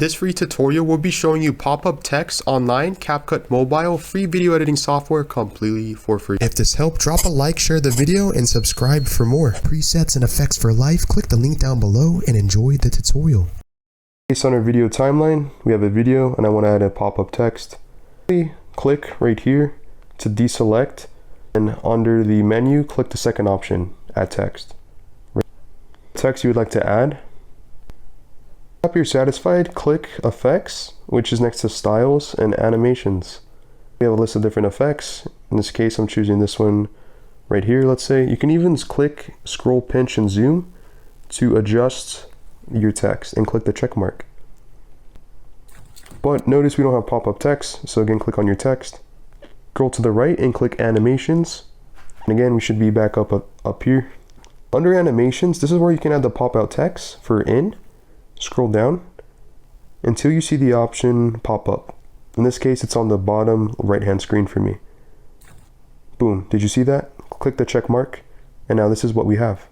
This free tutorial will be showing you pop-up text online, Capcut mobile, free video editing software completely for free. If this helped, drop a like, share the video, and subscribe for more. Presets and effects for life, click the link down below and enjoy the tutorial. Based on our video timeline, we have a video and I want to add a pop-up text. Click right here to deselect, and under the menu, click the second option, add text. Text you would like to add. After you're satisfied, click Effects, which is next to Styles and Animations. We have a list of different effects. In this case, I'm choosing this one right here, let's say. You can even click Scroll, Pinch, and Zoom to adjust your text and click the check mark. But notice we don't have pop-up text, so again, click on your text. Scroll to the right and click Animations. And again, we should be back up here. Under Animations, this is where you can add the pop-out text for in. Scroll down until you see the option pop up. In this case, it's on the bottom right-hand screen for me. Boom, did you see that? Click the check mark, and now this is what we have.